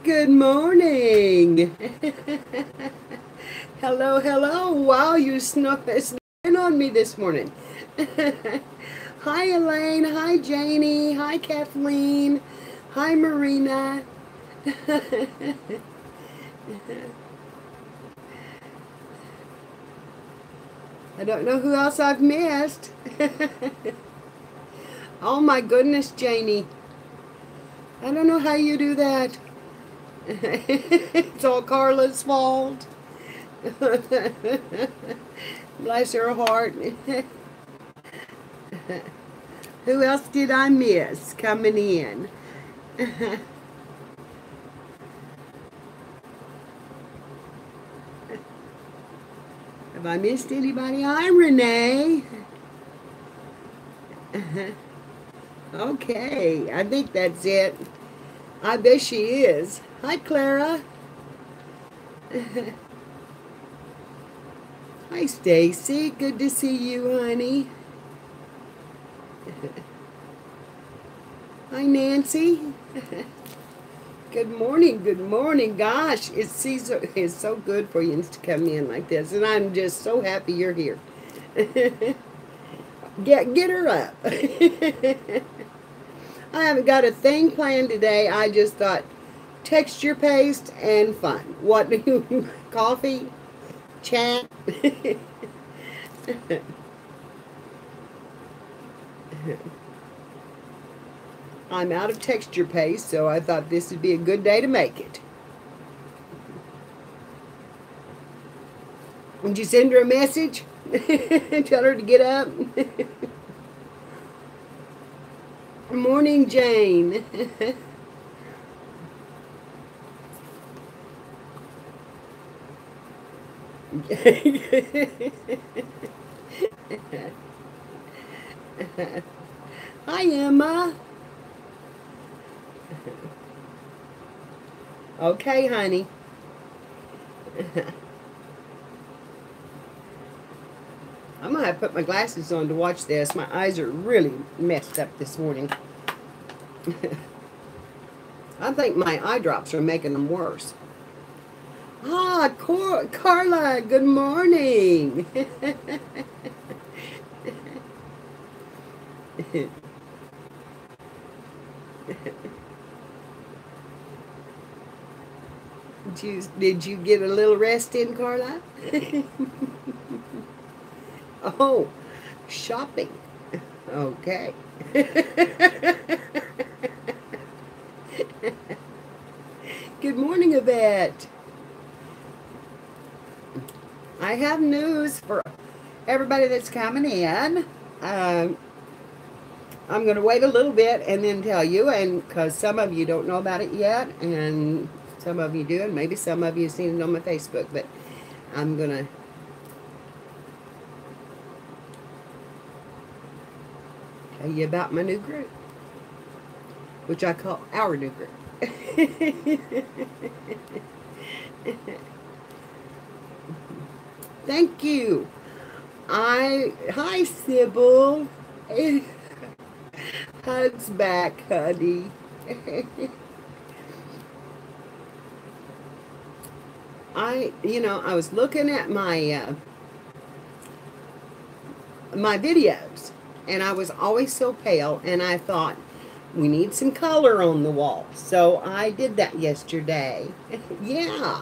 Good morning. Hello, hello. Wow, you snuck in on me this morning. Hi, Elaine. Hi, Janie. Hi, Kathleen. Hi, Marina. I don't know who else I've missed. Oh my goodness, Janie. I don't know how you do that. It's all Carla's fault. Bless her heart. Who else did I miss coming in? Have I missed anybody? Hi, Renee. Okay, I think that's it. I bet she is. Hi, Clara. Hi, Stacy. Good to see you, honey. Hi, Nancy. Good morning, good morning. Gosh, it's so good for you to come in like this, and I'm just so happy you're here. Get her up. I haven't got a thing planned today. I just thought texture paste and fun. What do you coffee? Chat? I'm out of texture paste, so I thought this would be a good day to make it. Would you send her a message? Tell her to get up? Morning, Jane. Hi, Emma. Okay, honey. I'm going to have to put my glasses on to watch this. My eyes are really messed up this morning. I think my eye drops are making them worse. Ah, Carla, good morning. Did you get a little rest in, Carla? Oh, shopping. Okay. Good morning, Yvette. I have news for everybody that's coming in. I'm going to wait a little bit and then tell you, and because some of you don't know about it yet, and some of you do, and maybe some of you have seen it on my Facebook, but I'm going to tell you about my new group, which I call our new group. Thank you. Hi, Sybil. Hugs back, honey. I was looking at my videos, and I was always so pale, and I thought, we need some color on the wall. So I did that yesterday. Yeah.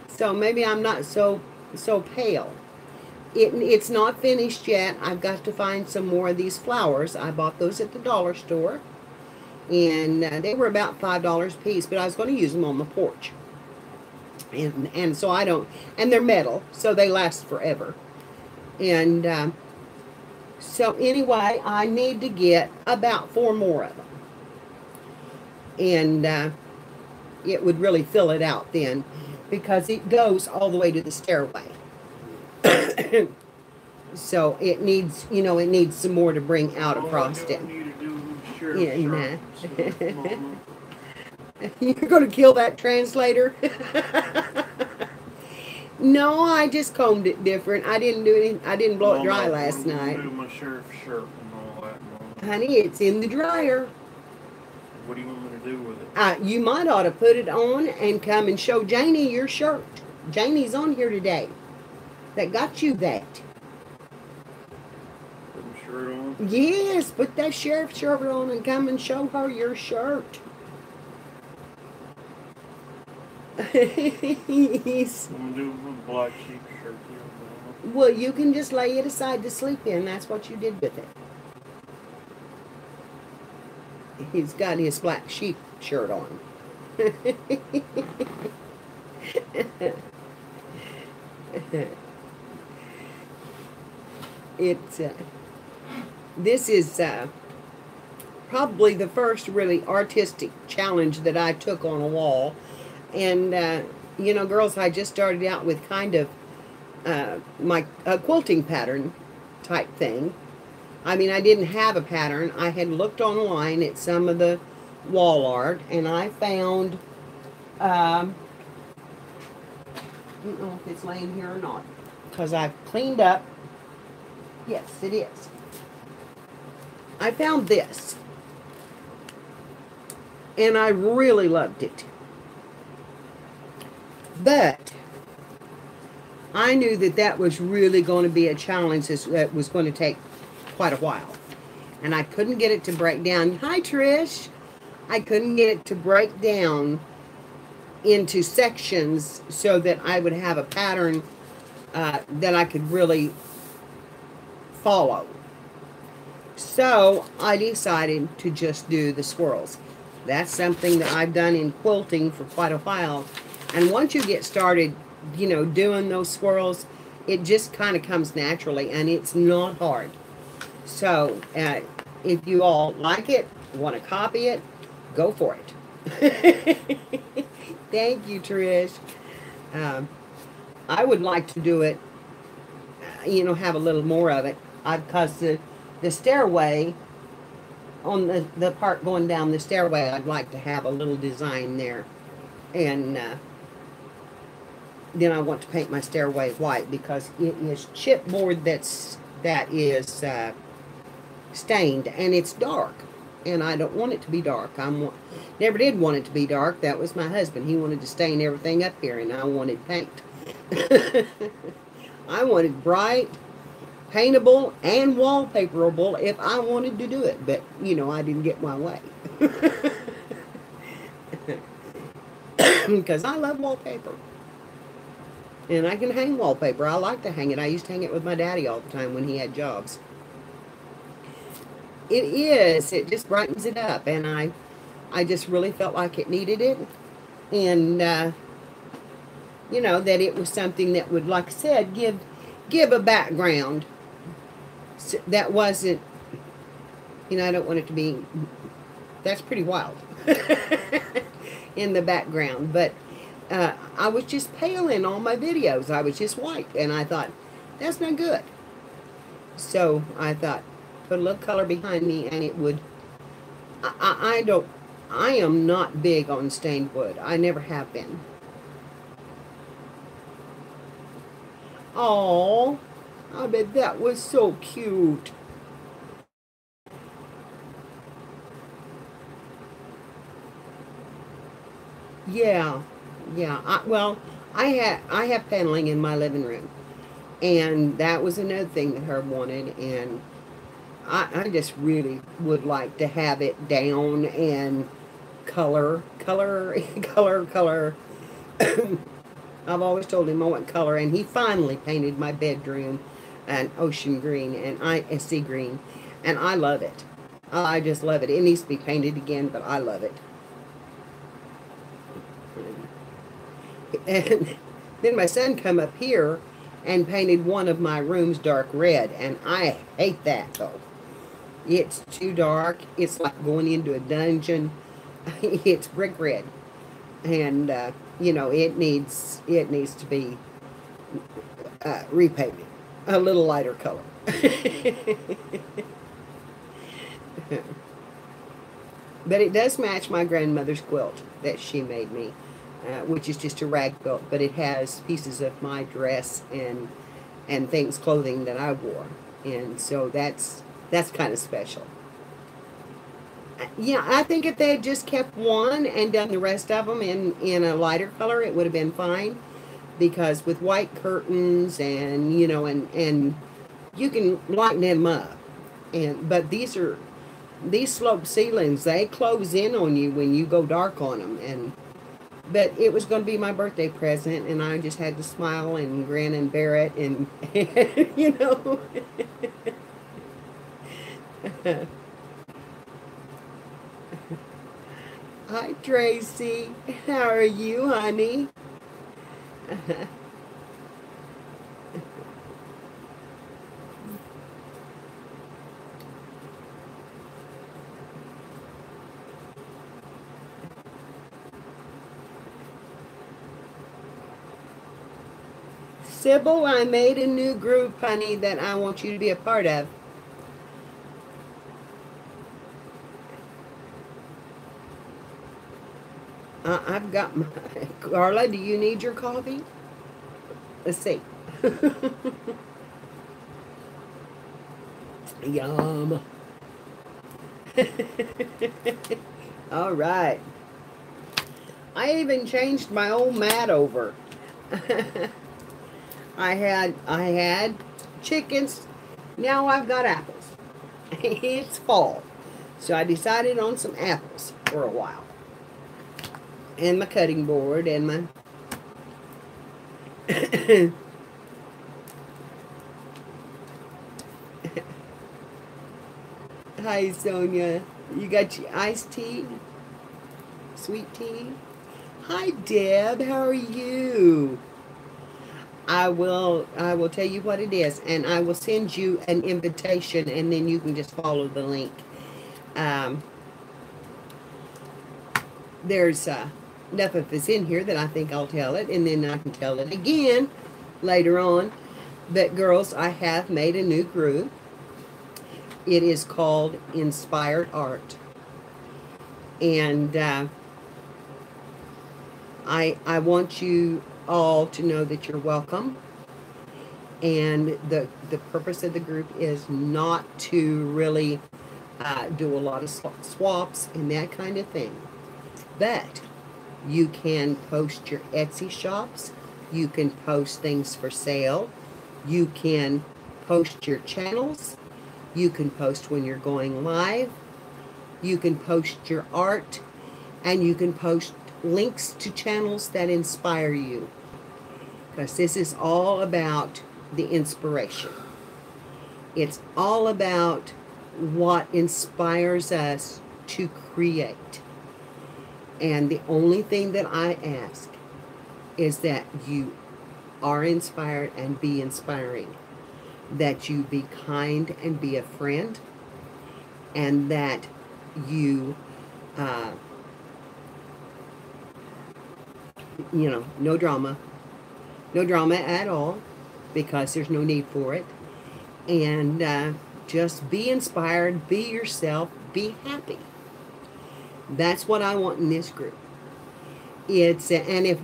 So maybe I'm not so pale. It's not finished yet. I've got to find some more of these flowers. I bought those at the dollar store, and they were about $5 a piece, but I was going to use them on the porch. And so I don't, and they're metal, so they last forever. And so anyway, I need to get about 4 more of them. And it would really fill it out then, because it goes all the way to the stairway. So it needs, it needs some more to bring out across it. And you're going to kill that translator? No, I just combed it different. I didn't do any. I didn't blow it dry last night. My sheriff shirt and all that. Honey, it's in the dryer. What do you want me to do with it? You might ought to put it on and come and show Janie your shirt. Janie's on here today. That got you that. Put my shirt on? Yes, put that sheriff shirt on and come and show her your shirt. He's, I'm gonna do my black sheep shirt here. well, you can just lay it aside to sleep in. That's what you did with it. He's got his black sheep shirt on. It's this is probably the first really artistic challenge that I took on a wall. And, you know, girls, I just started out with kind of my quilting pattern type thing. I mean, I didn't have a pattern. I had looked online at some of the wall art, and I found, I don't know if it's laying here or not, because I've cleaned up. Yes, it is. I found this, and I really loved it. But I knew that that was really going to be a challenge that was going to take quite a while. And I couldn't get it to break down. Hi, Trish. I couldn't get it to break down into sections so that I would have a pattern that I could really follow. So I decided to just do the swirls. That's something that I've done in quilting for quite a while. And once you get started, you know, doing those swirls, it just kind of comes naturally, and it's not hard. So if you all like it, want to copy it, go for it. Thank you, Trish. I would like to do it, you know, have a little more of it. Because the stairway, on the part going down the stairway, I'd like to have a little design there. And then I want to paint my stairway white because it is chipboard that is stained, and it's dark, and I don't want it to be dark. Never did want it to be dark. That was my husband. He wanted to stain everything up here, and I wanted paint. I wanted bright, paintable, and wallpaperable if I wanted to do it, but you know, I didn't get my way. Because I love wallpaper. And I can hang wallpaper. I like to hang it. I used to hang it with my daddy all the time when he had jobs. It is. It just brightens it up. And I just really felt like it needed it. And, you know, that it was something that would, like I said, give a background that wasn't, you know, I don't want it to be, that's pretty wild in the background. But I was just pale in all my videos. I was just white. And I thought, that's not good. So I thought, put a little color behind me and it would, I am not big on stained wood. I never have been. Oh, I bet that was so cute. Yeah. Yeah, I have paneling in my living room, and that was another thing that Herb wanted, and I just really would like to have it down and color, color, color. I've always told him I want color, and he finally painted my bedroom an ocean green and a sea green, and I love it. I just love it. It needs to be painted again, but I love it. And then my son come up here and painted one of my rooms dark red, and I hate that though. It's too dark. It's like going into a dungeon. It's brick red, and you know, it needs to be repainted a little lighter color. But it does match my grandmother's quilt that she made me. Which is just a rag quilt, but it has pieces of my dress and things, clothing that I wore, and so that's kind of special. Yeah, I think if they had just kept one and done the rest of them in a lighter color, it would have been fine. Because with white curtains and and you can lighten them up. And but these slope ceilings, they close in on you when you go dark on them. And but it was going to be my birthday present, and I just had to smile and grin and bear it, and you know. Hi, Tracy. How are you, honey? Sybil, I made a new group, honey, that I want you to be a part of. I've got my. Carla, do you need your coffee? Let's see. Yum. All right. I even changed my old mat over. I had chickens. Now I've got apples. It's fall. So I decided on some apples for a while. And my cutting board and my Hi Sonia. You got your iced tea? Sweet tea? Hi Deb, how are you? I will tell you what it is, and I will send you an invitation, and then you can just follow the link. Um, there's enough of us in here that I think I'll tell it, and then I can tell it again later on. But girls, I have made a new group. It is called Inspired Art, and I want you all to know that you're welcome. And the purpose of the group is not to really do a lot of swaps and that kind of thing. But you can post your Etsy shops. You can post things for sale. You can post your channels. You can post when you're going live. You can post your art. And you can post links to channels that inspire you. Because this is all about the inspiration. It's all about what inspires us to create. And the only thing that I ask is that you are inspired and be inspiring. That you be kind and be a friend. And that you, no drama. No drama at all, because there's no need for it. And just be inspired, be yourself, be happy. That's what I want in this group. And if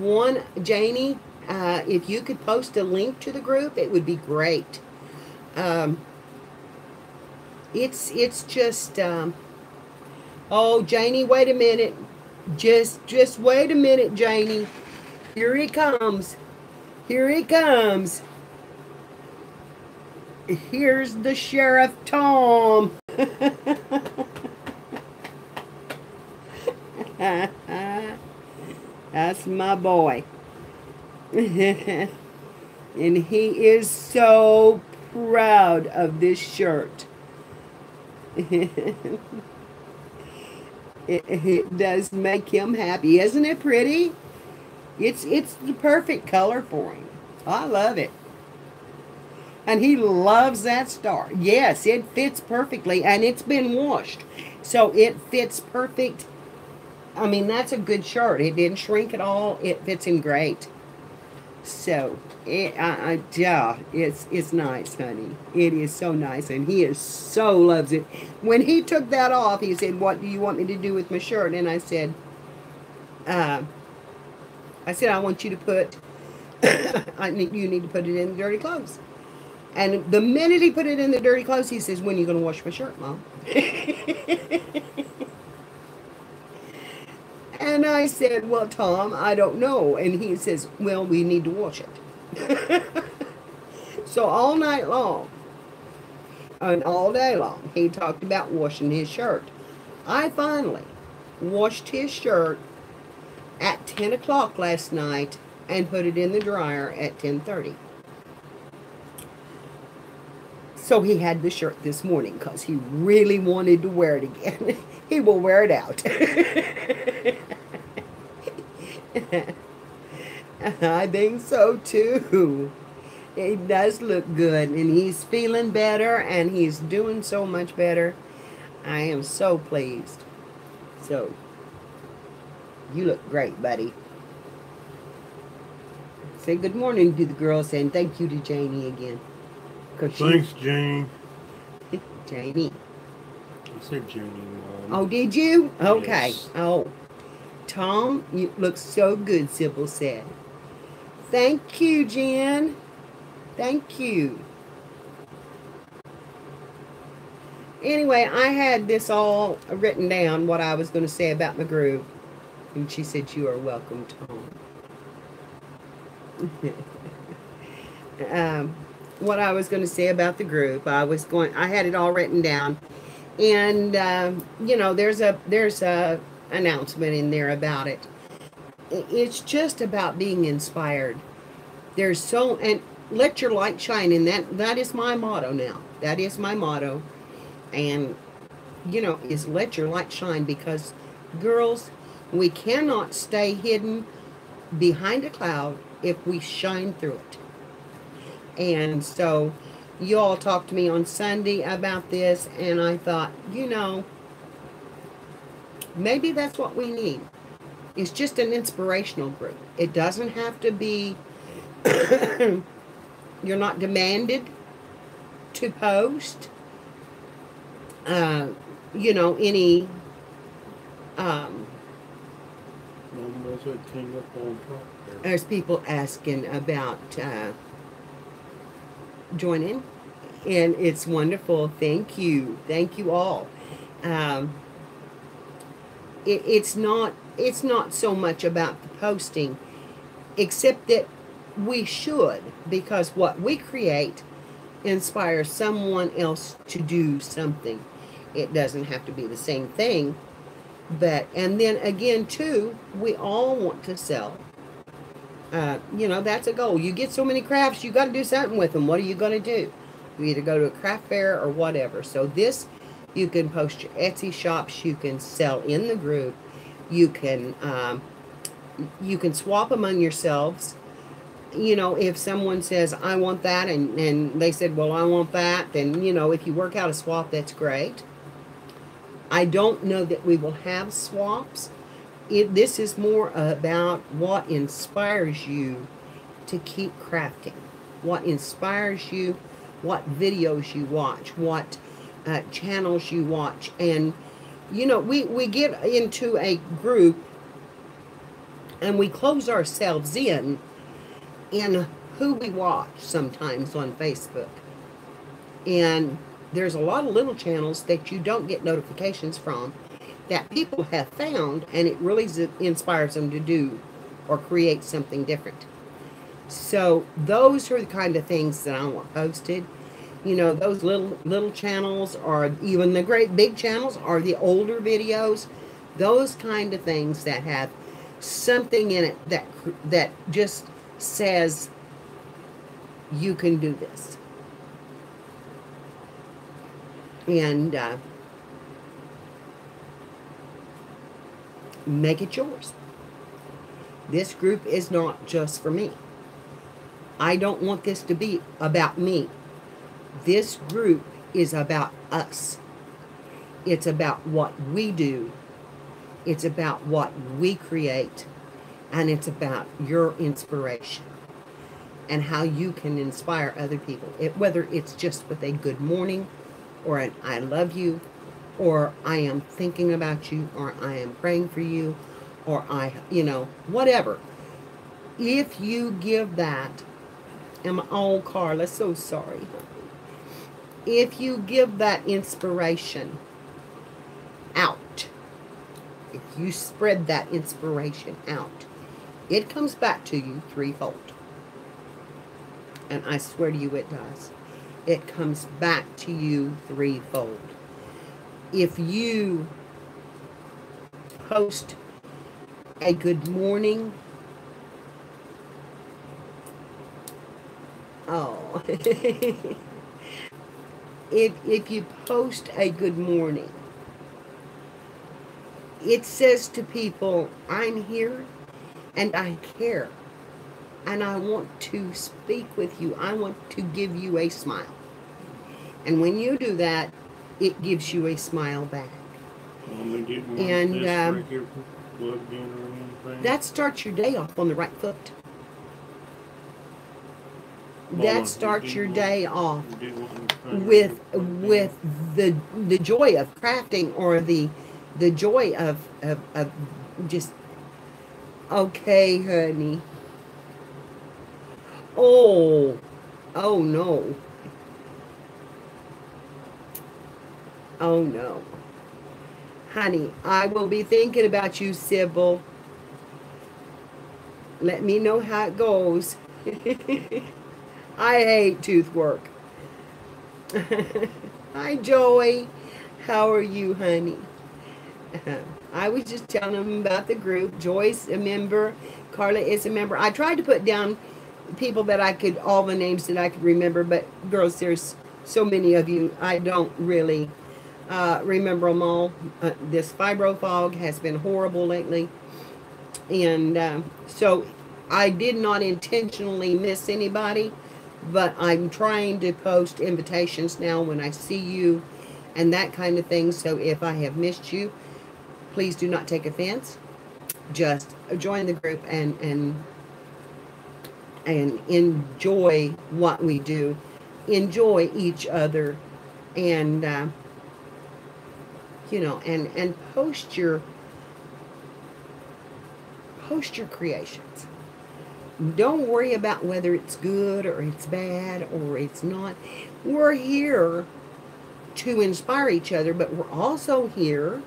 Janie, if you could post a link to the group, it would be great. It's just, oh, Janie, wait a minute. Just wait a minute, Janie. Here he comes. Here he comes. Here's the Sheriff Tom. That's my boy. And he is so proud of this shirt. It does make him happy. Isn't it pretty? It's the perfect color for him. I love it. And he loves that star. Yes, it fits perfectly, and it's been washed. So it fits perfect. I mean, that's a good shirt. It didn't shrink at all. It fits him great. So, yeah, it's nice, honey. It is so nice, and he so loves it. When he took that off, he said, "What do you want me to do with my shirt?" And I said, "I want you to put, you need to put it in the dirty clothes." And the minute he put it in the dirty clothes, he says, "When are you going to wash my shirt, Mom?" And I said, well, Tom, I don't know. And he says, well, we need to wash it. So all night long and all day long, he talked about washing his shirt. I finally washed his shirt at 10 o'clock last night and put it in the dryer at 10:30. So he had the shirt this morning because he really wanted to wear it again. He will wear it out. I think so too. It does look good, and he's feeling better, and he's doing so much better. I am so pleased. So, you look great, buddy. Say good morning to the girls, and thank you to Janie again. Thanks, Janie. Janie. I said Janie, Mom. Oh, did you? Okay. Yes. Oh. Tom, you look so good, Sybil said. Thank you, Jen. Thank you. Anyway, I had this all written down, what I was going to say about my group. And she said, you are welcome, Tom. What I was going to say about the group, I had it all written down. And, you know, there's a announcement in there about it. It's just about being inspired. And let your light shine, and that is my motto now. That is my motto. And, you know, is let your light shine, because, girls, we cannot stay hidden behind a cloud if we shine through it. And so you all talked to me on Sunday about this, and I thought, you know, maybe that's what we need. It's just an inspirational group. It doesn't have to be, you're not demanded to post, you know, any, there's people asking about joining, and it's wonderful. Thank you all. It's not so much about the posting, except that we should, because what we create inspires someone else to do something. It doesn't have to be the same thing, but, and then again too, we all want to sell. You know, that's a goal. You get so many crafts, you got to do something with them. What are you going to do? You either go to a craft fair or whatever. So this, you can post your Etsy shops. You can sell in the group. You can swap among yourselves. You know, if someone says, I want that, and they said, well, I want that, then, you know, if you work out a swap, that's great. I don't know that we will have swaps. This is more about what inspires you to keep crafting. What inspires you, what videos you watch, what channels you watch. And, you know, we get into a group and we close ourselves in who we watch sometimes on Facebook. And there's a lot of little channels that you don't get notifications from that people have found, and it really inspires them to do or create something different. So those are the kind of things that I want posted. You know, those little channels, or even the great big channels, or the older videos, those kind of things that have something in it that just says you can do this. And make it yours. This group is not just for me. I don't want this to be about me. This group is about us. It's about what we do. It's about what we create. And it's about your inspiration and how you can inspire other people. Whether it's just with a good morning, or an I love you, or I am thinking about you, or I am praying for you, or you know, whatever. If you give that, and oh, Carla, so sorry. If you give that inspiration out, if you spread that inspiration out, it comes back to you threefold. And I swear to you, it does. It comes back to you threefold. If you post a good morning, oh, if you post a good morning, it says to people, I'm here and I care. And I want to speak with you. I want to give you a smile. And when you do that, it gives you a smile back. And that starts your day off on the right foot. That starts your day off with the joy of crafting, or the joy of just, okay, honey. Oh no. Oh no. Honey, I will be thinking about you, Sybil. Let me know how it goes. I hate tooth work. Hi, Joey. How are you, honey? I was just telling them about the group. Joy's a member. Carla is a member. I tried to put down people that I could, all the names that I could remember, but girls, there's so many of you, I don't really remember them all. This fibro fog has been horrible lately, and so I did not intentionally miss anybody, but I'm trying to post invitations now when I see you and that kind of thing. So if I have missed you, please do not take offense. Just join the group and enjoy what we do, enjoy each other, and you know, and post your creations. Don't worry about whether it's good or it's bad or it's not. We're here to inspire each other, but we're also here,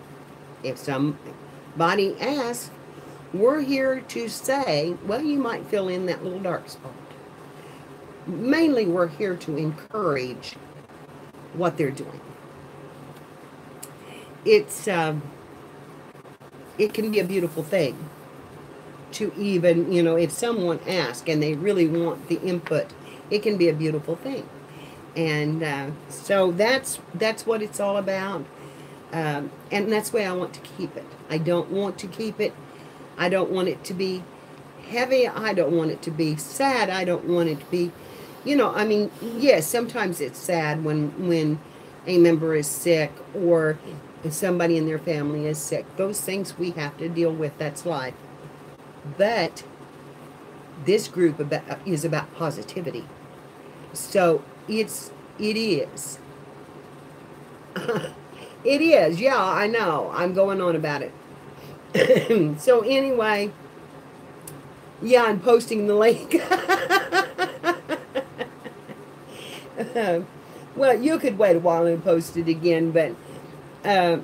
if somebody asks, we're here to say, well, you might fill in that little dark spot. Mainly, we're here to encourage what they're doing. It's it can be a beautiful thing to even, you know, if someone asks and they really want the input, it can be a beautiful thing. And so that's what it's all about. And that's the way I want to keep it. I don't want to keep it. I don't want it to be heavy. I don't want it to be sad. I don't want it to be, you know, I mean, yes, sometimes it's sad when a member is sick or if somebody in their family is sick. Those things we have to deal with. That's life. But this group is about positivity. So it is. It is. Yeah, I know. I'm going on about it. So anyway, yeah, I'm posting the link. Well, you could wait a while and post it again, but I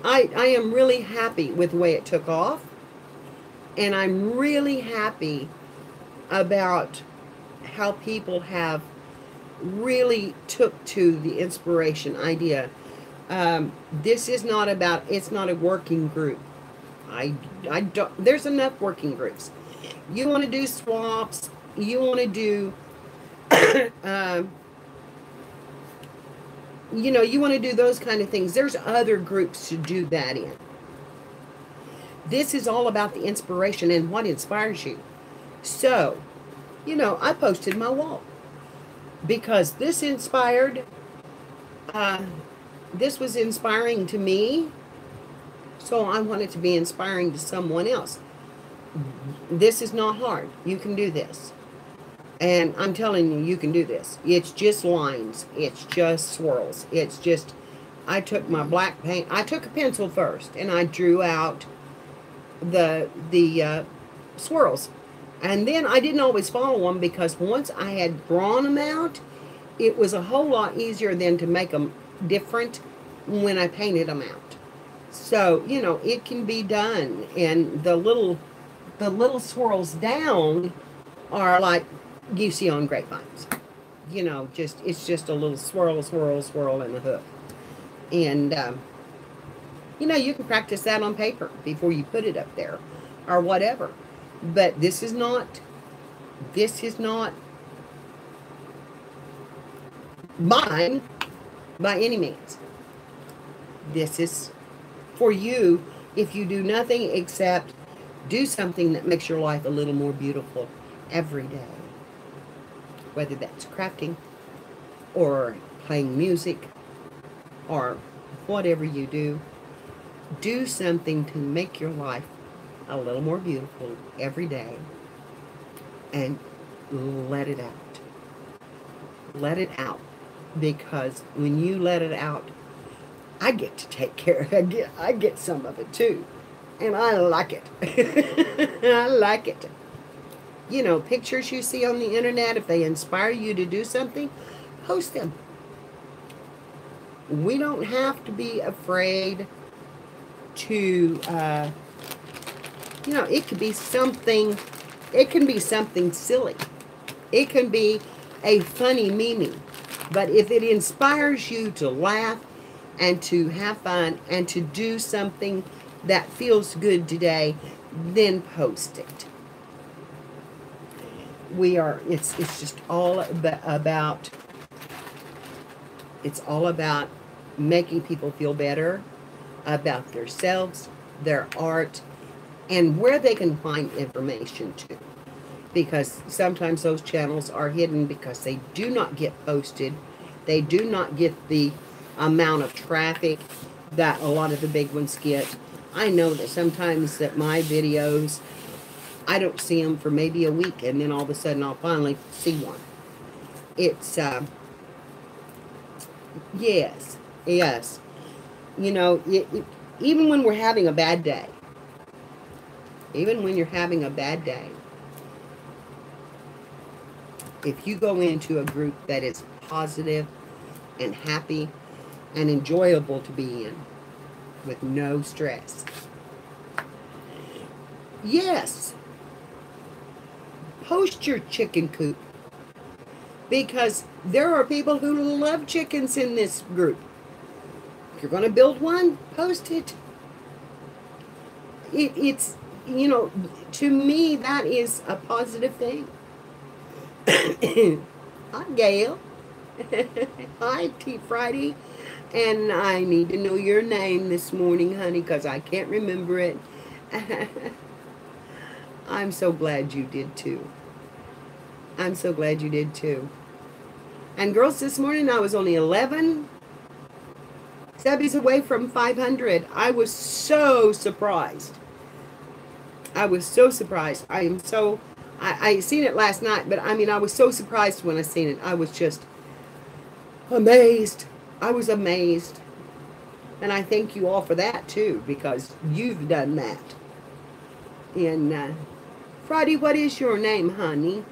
am really happy with the way it took off, and I'm really happy about how people have really took to the inspiration idea. This is not about, it's not a working group. I don't, there's enough working groups. You want to do swaps, you want to do, you know, you want to do those kind of things. There's other groups to do that in. This is all about the inspiration and what inspires you. So, you know, I posted my wall because this inspired, this was inspiring to me. So I want it to be inspiring to someone else. This is not hard. You can do this. And I'm telling you, you can do this. It's just lines. It's just swirls. It's just, I took my black paint. I took a pencil first and I drew out the swirls. And then I didn't always follow them because once I had drawn them out, it was a whole lot easier than to make them different when I painted them out. So, you know, it can be done. And the little swirls down are like you see on grapevines. You know, just it's just a little swirl, swirl, swirl in the hook. And you know, you can practice that on paper before you put it up there or whatever. But this is not mine by any means. This is for you if you do nothing except do something that makes your life a little more beautiful every day. Whether that's crafting or playing music or whatever you do, do something to make your life a little more beautiful every day and let it out. Let it out. Because when you let it out, I get to take care of it. I get some of it too. And I like it. I like it. You know, pictures you see on the internet, if they inspire you to do something, post them. We don't have to be afraid to, you know, it can be something silly. It can be a funny meme. But if it inspires you to laugh and to have fun and to do something that feels good today, then post it. It's just all about, it's all about making people feel better about themselves, their art, and where they can find information too. Because sometimes those channels are hidden because they do not get posted. They do not get the amount of traffic that a lot of the big ones get. I know that sometimes that my videos, I don't see them for maybe a week, and then all of a sudden I'll finally see one. It's, yes. You know, even when we're having a bad day, even when you're having a bad day, if you go into a group that is positive and happy and enjoyable to be in with no stress, yes, post your chicken coop, because there are people who love chickens in this group. If you're going to build one, post it. It's, you know, to me, that is a positive thing. Hi, Gail. Hi, Tea Friday. And I need to know your name this morning, honey, because I can't remember it. I'm so glad you did too. I'm so glad you did too. And girls, this morning I was only 11 subbies away from 500. I was so surprised. I was so surprised. I seen it last night, but I mean, I was so surprised when I seen it. I was just amazed. I was amazed. And I thank you all for that too, because you've done that. And Friday, what is your name, honey?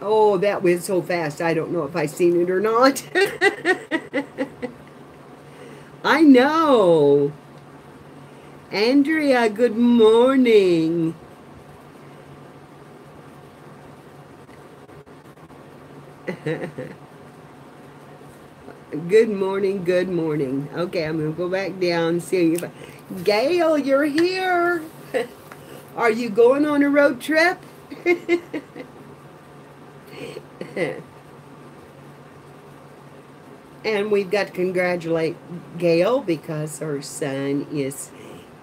Oh, that went so fast. I don't know if I seen it or not. I know. Andrea, good morning. Good morning, good morning. Okay, I'm going to go back down and see if Gail, you're here. Are you going on a road trip? And we've got to congratulate Gail because her son is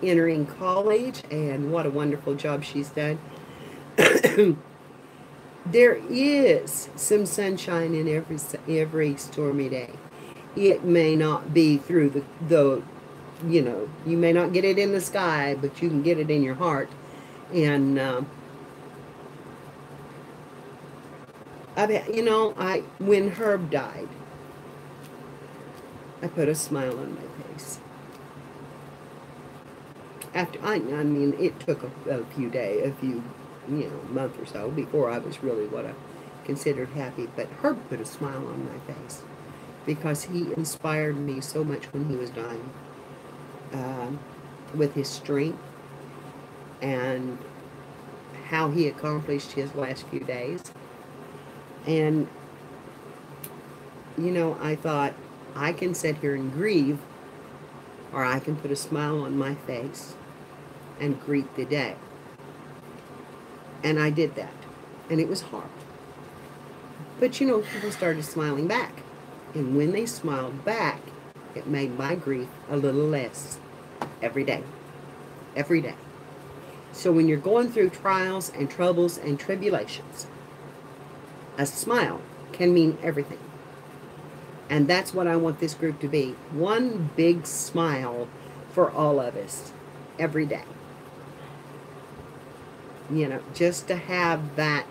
entering college, and what a wonderful job she's done. There is some sunshine in every stormy day. It may not be through the you know, you may not get it in the sky, but you can get it in your heart. And you know, when Herb died, I put a smile on my face. After I mean, it took a few days, you know, month or so before I was really what I considered happy, but Herb put a smile on my face because he inspired me so much when he was dying, with his strength and how he accomplished his last few days. And, you know, I thought, I can sit here and grieve, or I can put a smile on my face and greet the day. And I did that. And it was hard. But, you know, people started smiling back. And when they smiled back, it made my grief a little less every day. Every day. So when you're going through trials and troubles and tribulations, a smile can mean everything. And that's what I want this group to be. One big smile for all of us every day. You know, just to have that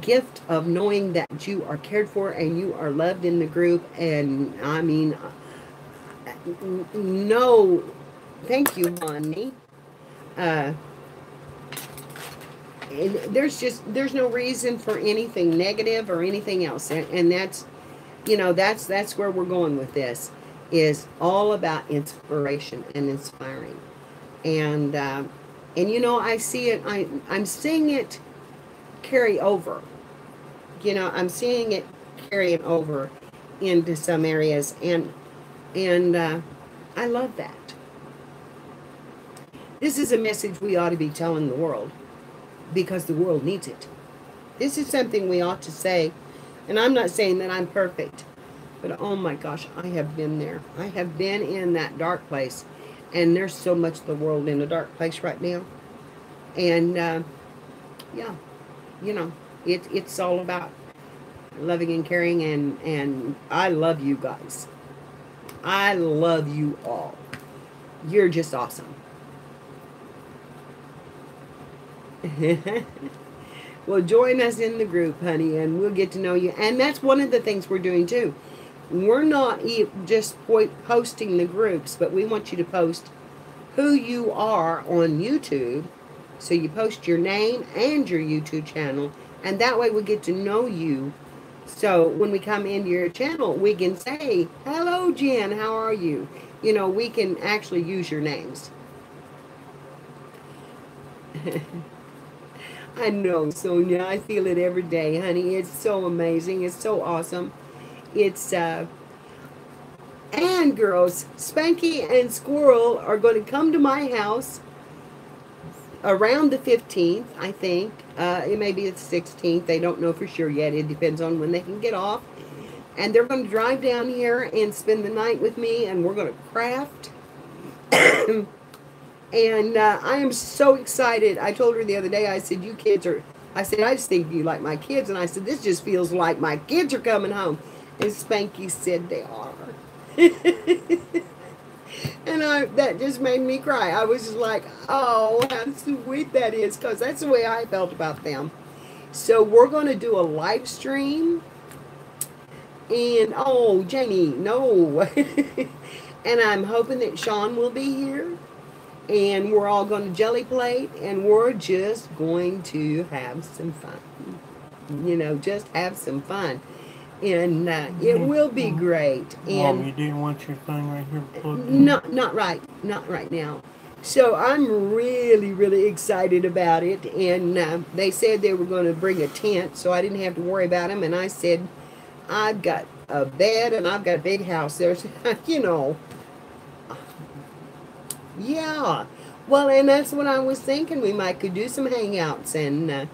gift of knowing that you are cared for and you are loved in the group. And I mean, no, thank you, Bonnie. There's no reason for anything negative or anything else. And that's, you know, that's where we're going with this, is all about inspiration and inspiring. And you know, I see it, I'm seeing it carry over. You know, I'm seeing it carrying over into some areas, and I love that. This is a message we ought to be telling the world, because the world needs it. This is something we ought to say, and I'm not saying that I'm perfect, but oh my gosh, I have been there. I have been in that dark place, and there's so much of the world in a dark place right now. And yeah, you know, it's all about loving and caring, and I love you guys. I love you all. You're just awesome. Well, join us in the group, honey, and we'll get to know you. And that's one of the things we're doing too. We're not just posting the groups, but we want you to post who you are on YouTube. So you post your name and your YouTube channel, and that way we get to know you. So when we come into your channel, we can say, hello, Jen, how are you? You know, we can actually use your names. I know, Sonia. I feel it every day, honey. It's so amazing. It's so awesome. It's, and girls, Spanky and Squirrel are going to come to my house around the 15th, I think. It may be the 16th. They don't know for sure yet. It depends on when they can get off. And they're going to drive down here and spend the night with me, and we're going to craft. And I am so excited. I told her the other day, I said, you kids are, I said, I just think you like my kids. And I said, this just feels like my kids are coming home. And Spanky said they are. And that just made me cry. I was just like, oh, how sweet that is, because that's the way I felt about them. So we're going to do a live stream. And, oh, Janie, no. And I'm hoping that Sean will be here. And we're all going to jelly plate, and we're just going to have some fun. You know, just have some fun. And it will be great. And Mom, you didn't want your thing right here plugged in? Not right now. So I'm really, really excited about it. And they said they were going to bring a tent, so I didn't have to worry about them. And I said, I've got a bed, and I've got a big house. There's, you know. Yeah, well, and that's what I was thinking. We could do some hangouts, and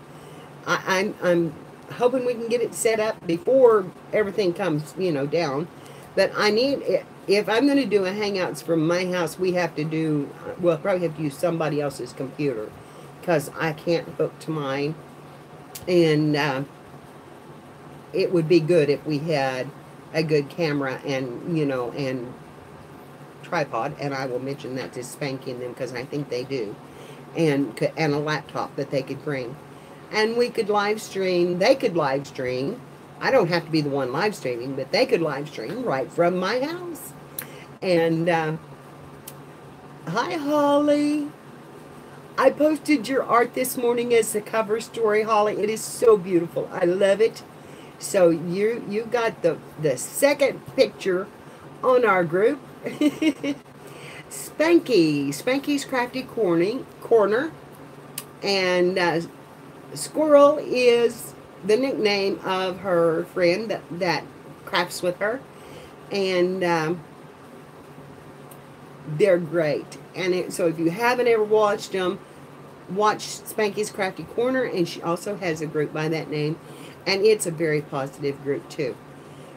I'm hoping we can get it set up before everything comes, you know, down. But I need, if I'm going to do a hangouts from my house, we have to do, we'll probably have to use somebody else's computer, because I can't hook to mine. And it would be good if we had a good camera and, you know, and tripod, and I will mention that to Spanky and them, because I think they do, and a laptop that they could bring, and we could live stream. They could live stream. I don't have to be the one live streaming, but they could live stream right from my house. And hi, Holly. I posted your art this morning as the cover story, Holly. It is so beautiful. I love it. So you got the second picture on our group. Spanky's Crafty Corner, and Squirrel is the nickname of her friend that crafts with her, and they're great. And so if you haven't ever watched them, watch Spanky's Crafty Corner, and she also has a group by that name, and it's a very positive group too.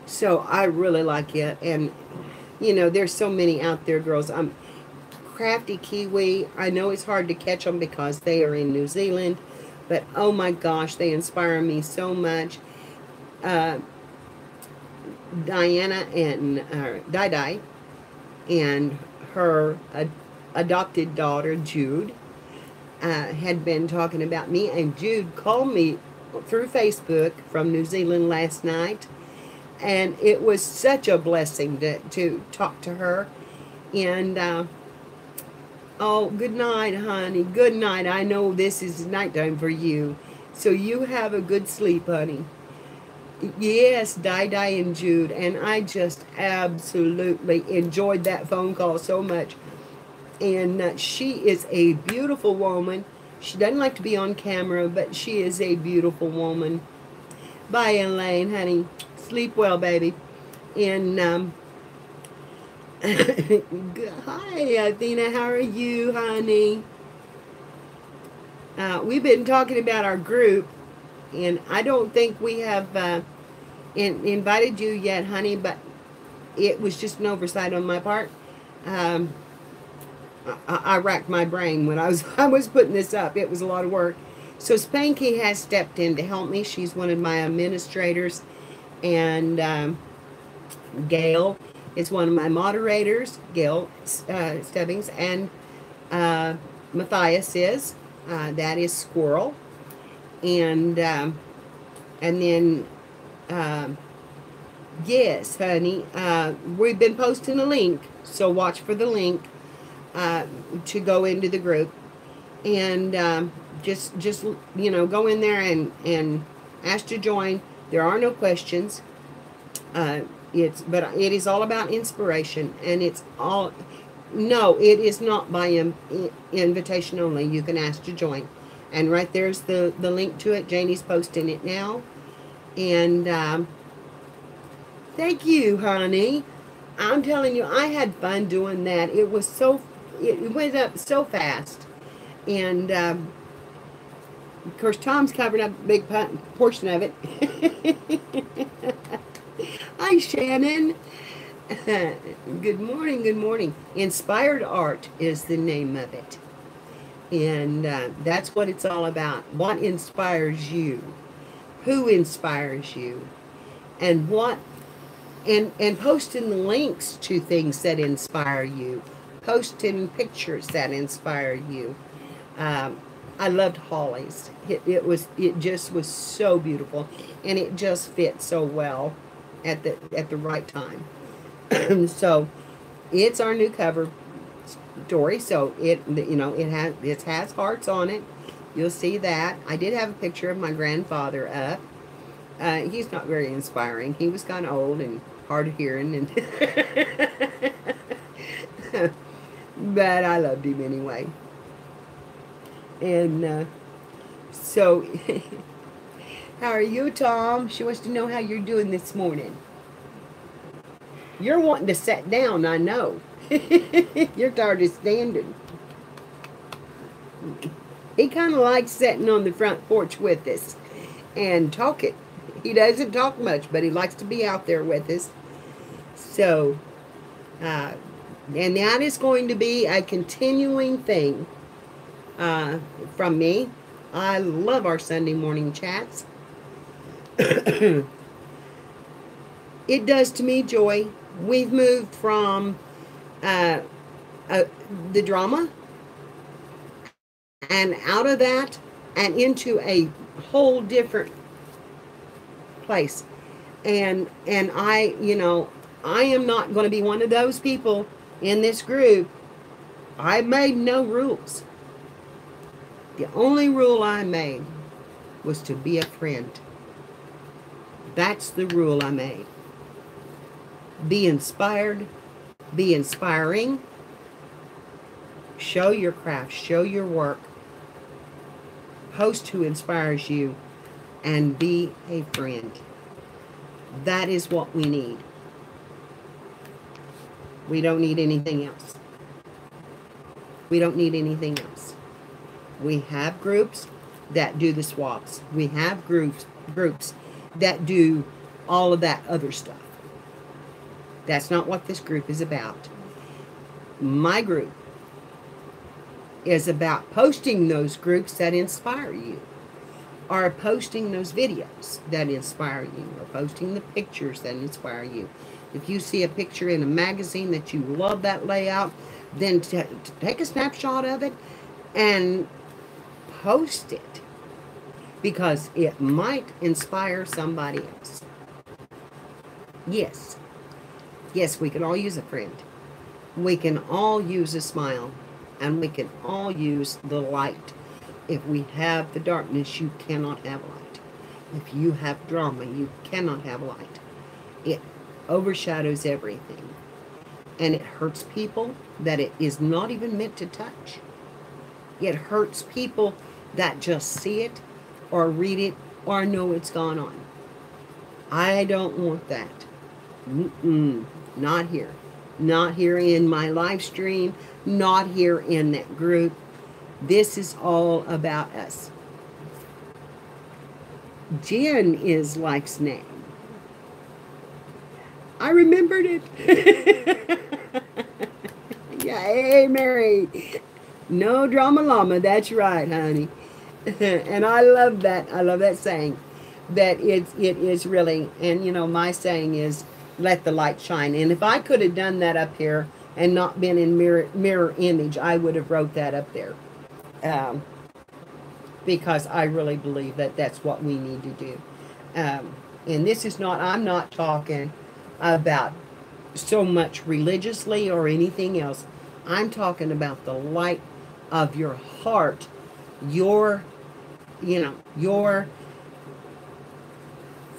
So I really like it, and you know, there's so many out there, girls. Crafty Kiwi, I know it's hard to catch them because they are in New Zealand, but oh my gosh, they inspire me so much. Diana and Di and her adopted daughter Jude had been talking about me, and Jude called me through Facebook from New Zealand last night, and it was such a blessing to talk to her. And oh, good night, honey. Good night. I know this is nighttime for you, so you have a good sleep, honey. Yes, Di and Jude, and I just absolutely enjoyed that phone call so much. And she is a beautiful woman. She doesn't like to be on camera, but she is a beautiful woman. Bye, Elaine, honey. Sleep well, baby. And hi, Athena. How are you, honey? We've been talking about our group, and I don't think we have invited you yet, honey, but it was just an oversight on my part. I racked my brain when I was putting this up. It was a lot of work. So Spanky has stepped in to help me. She's one of my administrators, and Gail is one of my moderators. Gail Stebbings, and Matthias is that is Squirrel, and then yes, honey, we've been posting a link, so watch for the link to go into the group, and just you know, go in there and ask to join. There are no questions. But it is all about inspiration, and it's all, no, it is not by invitation only. You can ask to join, and right there's the link to it. Janie's posting it now, and thank you, honey. I'm telling you, I had fun doing that. It was so, it went up so fast, and of course Tom's covered up a big portion of it. Hi, Shannon. Good morning, good morning. Inspired Art is the name of it. And that's what it's all about. What inspires you? Who inspires you? And what, and posting the links to things that inspire you. Posting pictures that inspire you. I loved Holly's. It just was so beautiful, and it just fit so well at the right time. So it's our new cover story. So it has hearts on it. You'll see that. I did have a picture of my grandfather up. He's not very inspiring. He was kind of old and hard of hearing, and but I loved him anyway. And so how are you, Tom? She wants to know how you're doing this morning. You're wanting to sit down, I know. You're tired of standing. He kind of likes sitting on the front porch with us and talking. He doesn't talk much, but he likes to be out there with us. So, and that is going to be a continuing thing from me. I love our Sunday morning chats. It does to me joy. We've moved from the drama and out of that and into a whole different place. And I, I am not going to be one of those people in this group. I made no rules. The only rule I made was to be a friend. That's the rule I made. Be inspired, be inspiring, show your craft, show your work, post who inspires you, and be a friend. That is what we need. We don't need anything else. We don't need anything else. We have groups that do the swaps. We have groups that do all of that other stuff. That's not what this group is about. My group is about posting those groups that inspire you, or posting those videos that inspire you, or posting the pictures that inspire you. If you see a picture in a magazine that you love that layout, then take a snapshot of it and post it, because it might inspire somebody else. Yes. Yes, we can all use a friend. We can all use a smile. And we can all use the light. If we have the darkness, you cannot have light. If you have drama, you cannot have light. It overshadows everything. And it hurts people that it is not even meant to touch. It hurts people that just see it or read it or know it's gone on. I don't want that. Not here. Not here in my live stream. Not here in that group. This is all about us. Jen is Life's name. I remembered it. Yeah, hey, Mary. No drama llama. That's right, honey. And I love that. I love that saying. That it is really, and you know, my saying is, let the light shine. And if I could have done that up here and not been in mirror image, I would have wrote that up there. Because I really believe that that's what we need to do. And this is not, I'm not talking about so much religiously or anything else. I'm talking about the light of your heart, your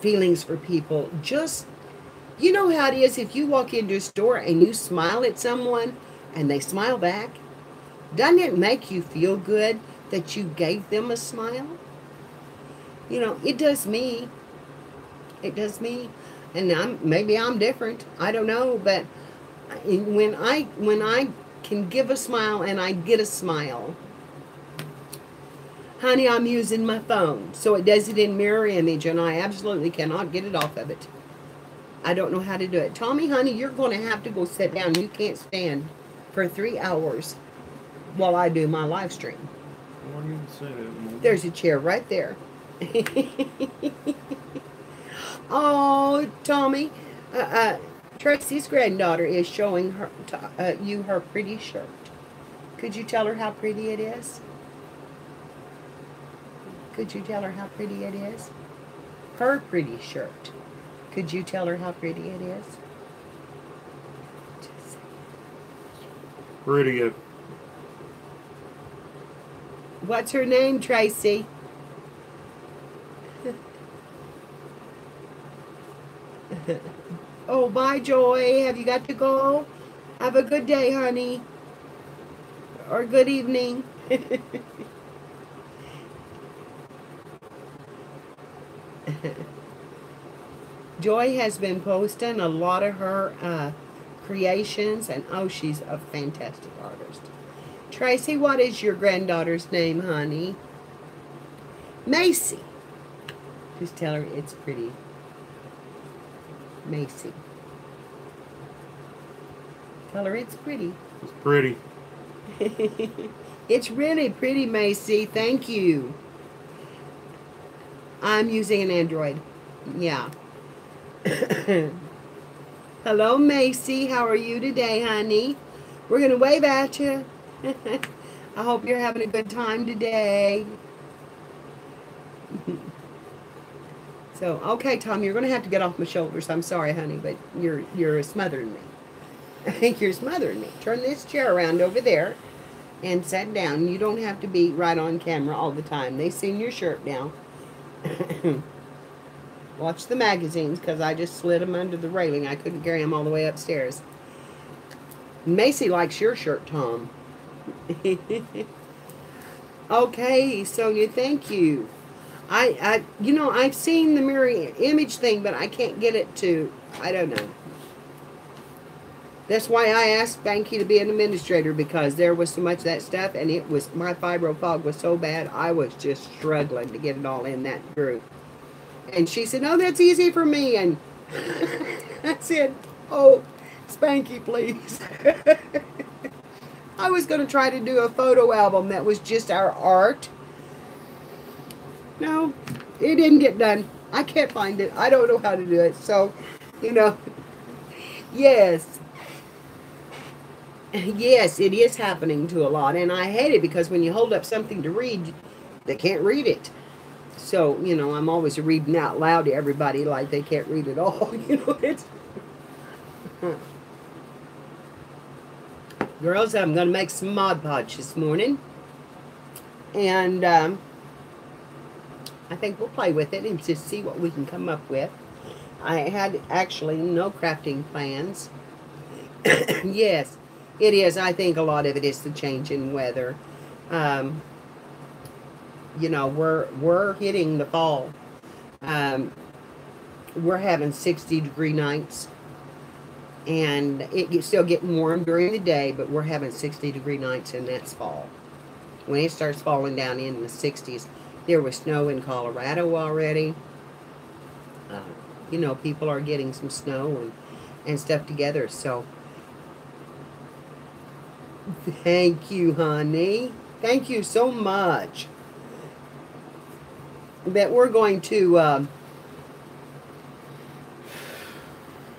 feelings for people. Just, you know how it is if you walk into a store and you smile at someone and they smile back? Doesn't it make you feel good that you gave them a smile? You know, it does me. It does me. And maybe I'm different. I don't know, but when I can give a smile and I get a smile, honey, I'm using my phone, so it does it in mirror image, and I absolutely cannot get it off of it. I don't know how to do it. Tommy, honey, you're going to have to go sit down. You can't stand for 3 hours while I do my live stream. Why do you say that? There's a chair right there. Oh, Tommy, Tracy's granddaughter is showing her you her pretty shirt. Could you tell her how pretty it is? Could you tell her how pretty it is? Her pretty shirt. Could you tell her how pretty it is? Pretty. What's her name, Tracy? Oh, bye, Joy. Have you got to go? Have a good day, honey. Or good evening. Joy has been posting a lot of her creations, and oh, she's a fantastic artist. Tracy, what is your granddaughter's name, honey? Macy. Just tell her it's pretty. Macy. Tell her it's pretty. It's pretty. It's really pretty, Macy. Thank you. I'm using an Android. Yeah. Hello, Macy. How are you today, honey? We're going to wave at you. I hope you're having a good time today. So, okay, Tom, you're going to have to get off my shoulders. I'm sorry, honey, but you're smothering me. I think you're smothering me. Turn this chair around over there. and sat down. You don't have to be right on camera all the time. They seen your shirt down. Watch the magazines because I just slid them under the railing. I couldn't carry them all the way upstairs. Macy likes your shirt, Tom. Okay, Sonia, thank you. I've seen the mirror image thing, but I can't get it to, I don't know. That's why I asked Banky to be an administrator, because there was so much of that stuff, and it was, my fibro fog was so bad, I was just struggling to get it all in that group. And she said, "Oh, that's easy for me." And I said, "Oh, Spanky, please." I was going to try to do a photo album that was just our art. No, it didn't get done. I can't find it. I don't know how to do it. So, yes. Yes, it is happening to a lot. And I hate it because when you hold up something to read, they can't read it. So, I'm always reading out loud to everybody like they can't read it all. It's... Girls, I'm going to make some Mod Podge this morning. And I think we'll play with it and just see what we can come up with. I had actually no crafting plans. Yes, it is. I think a lot of it is the change in weather. We're hitting the fall. We're having 60-degree nights. And it's still getting warm during the day, but we're having 60-degree nights, and that's fall. When it starts falling down in the 60s, there was snow in Colorado already. People are getting some snow and stuff together. So, thank you, honey. Thank you so much. But we're going to...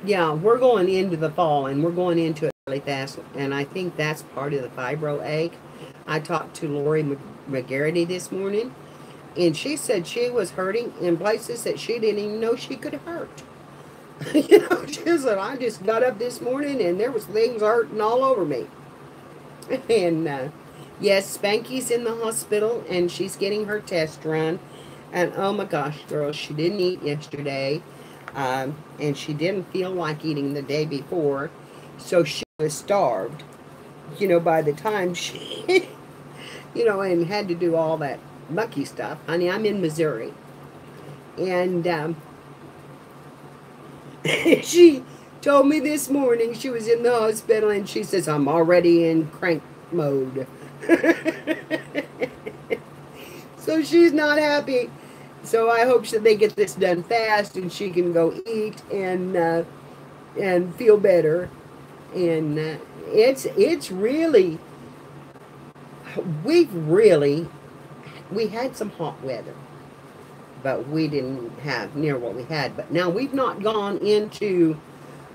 we're going into the fall, and we're going into it really fast, and I think that's part of the fibro ache. I talked to Lori McGarity this morning, and she said she was hurting in places that she didn't even know she could hurt. She said, "I just got up this morning, and there was things hurting all over me." And, yes, Spanky's in the hospital, and she's getting her test run, and oh my gosh, girls, she didn't eat yesterday. And she didn't feel like eating the day before, so she was starved, by the time she, and had to do all that mucky stuff. Honey, I'm in Missouri. And she told me this morning she was in the hospital, and she says, "I'm already in crank mode." So she's not happy. So I hope that they get this done fast and she can go eat and feel better. And it's really, we had some hot weather, but we didn't have near what we had. But now we've not gone into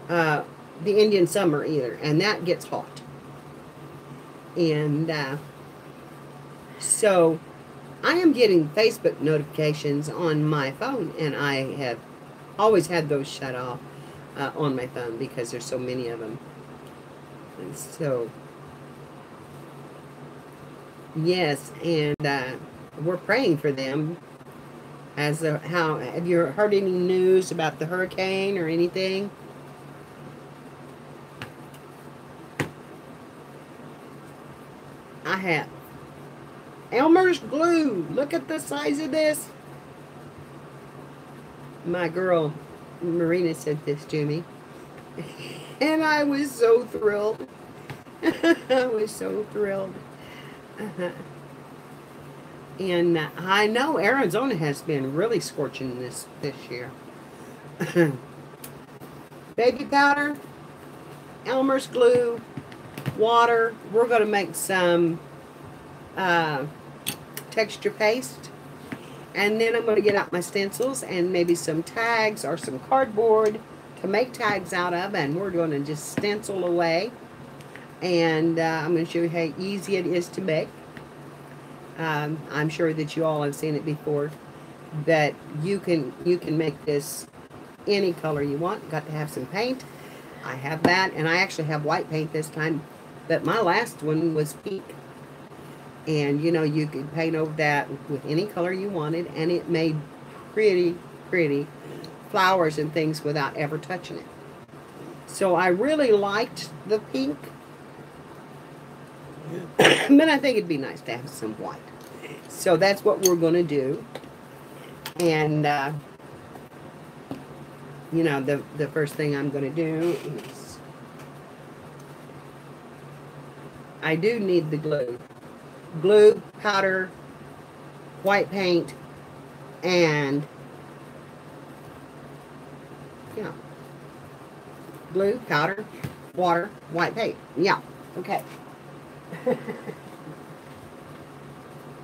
the Indian summer either, and that gets hot. And so I am getting Facebook notifications on my phone, and I have always had those shut off on my phone because there's so many of them. And so, yes, and we're praying for them. Have you heard any news about the hurricane or anything? I have. Elmer's glue. Look at the size of this. My girl Marina sent this to me, and I was so thrilled. I was so thrilled. And I know Arizona has been really scorching this year. Baby powder, Elmer's glue, water. We're going to make some texture paste, and then I'm going to get out my stencils and maybe some tags or some cardboard to make tags out of, and we're going to just stencil away. And I'm going to show you how easy it is to make. I'm sure that you all have seen it before, but you can make this any color you want. Got to have some paint. I have that, and I actually have white paint this time, but my last one was pink. And you know, you could paint over that with any color you wanted, and it made pretty, pretty flowers and things without ever touching it. So I really liked the pink, but I think it'd be nice to have some white. So that's what we're going to do. And, you know, the first thing I'm going to do is, I do need the glue. Glue, powder, white paint, and, yeah, glue, powder, water, white paint. Yeah, okay.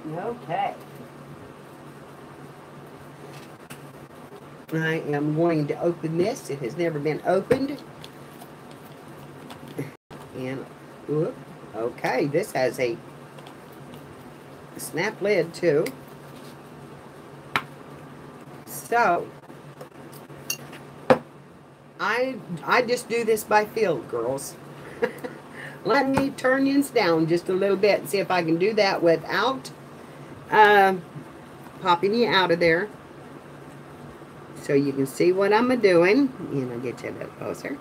Okay. I am going to open this. It has never been opened. And, whoop, okay, this has a snap lid too. So, I just do this by feel, girls. Let me turn this down just a little bit and see if I can do that without popping you out of there. So you can see what I'm doing. And I'll get you a bit closer.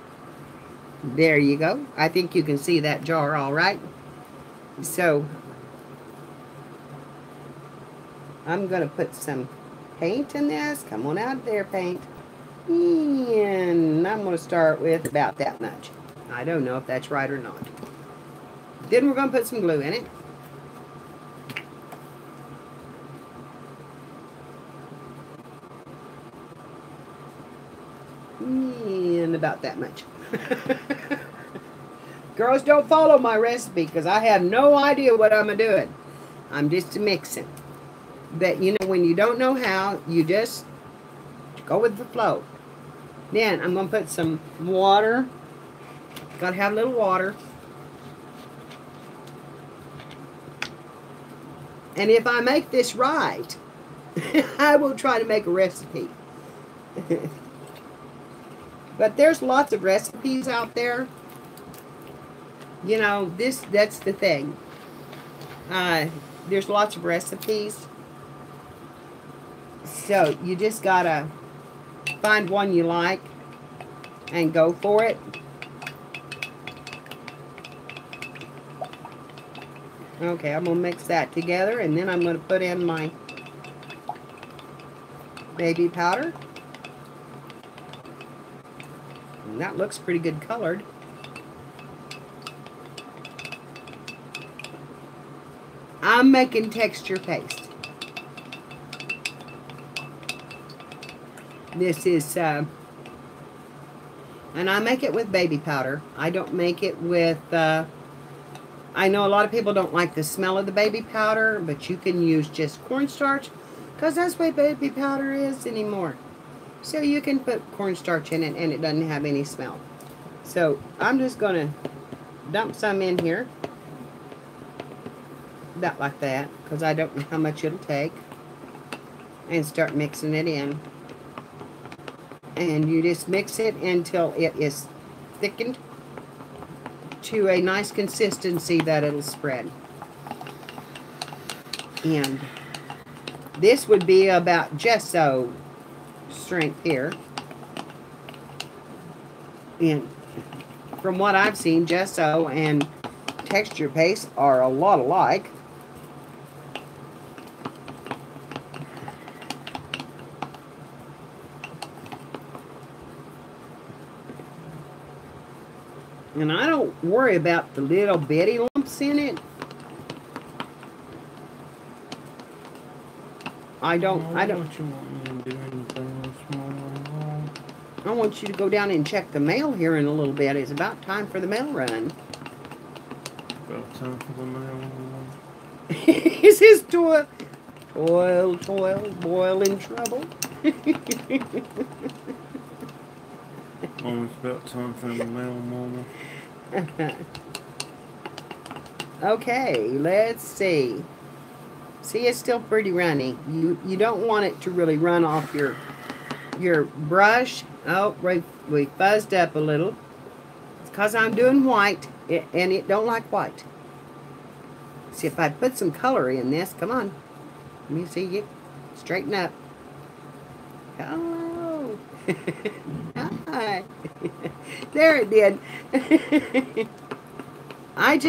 There you go. I think you can see that jar all right. So I'm going to put some paint in this. Come on out there, paint. And I'm going to start with about that much. I don't know if that's right or not. Then we're going to put some glue in it. And about that much. Girls, don't follow my recipe because I have no idea what I'm doing. I'm just mixing. But you know, when you don't know how, you just go with the flow. Then I'm going to put some water. Got to have a little water. And if I make this right, I will try to make a recipe. But there's lots of recipes out there. You know, that's the thing. There's lots of recipes. So you just gotta find one you like and go for it. Okay, I'm gonna mix that together, and then I'm gonna put in my baby powder. And that looks pretty good colored. I'm making texture paste. This is, and I make it with baby powder. I don't make it with, I know a lot of people don't like the smell of the baby powder, but you can use just cornstarch, because that's what baby powder is anymore. So you can put cornstarch in it, and it doesn't have any smell. So I'm just going to dump some in here. About like that, because I don't know how much it'll take. And start mixing it in. And you just mix it until it is thickened to a nice consistency that it'll spread. And this would be about gesso strength here. And from what I've seen, gesso and texture paste are a lot alike. And I don't worry about the little bitty lumps in it. I don't. What you want me to do anything small? I want you to go down and check the mail here in a little bit. It's about time for the mail run. About time for the mail. Is his toil, boil in trouble? Almost about time for the mail, Mama. Okay, let's see. See, it's still pretty runny. You don't want it to really run off your brush. Oh, we fuzzed up a little. It's because I'm doing white, and it don't like white. See, if I put some color in this, come on. Let me see you. Straighten up. Hello. Hi. There it did. I just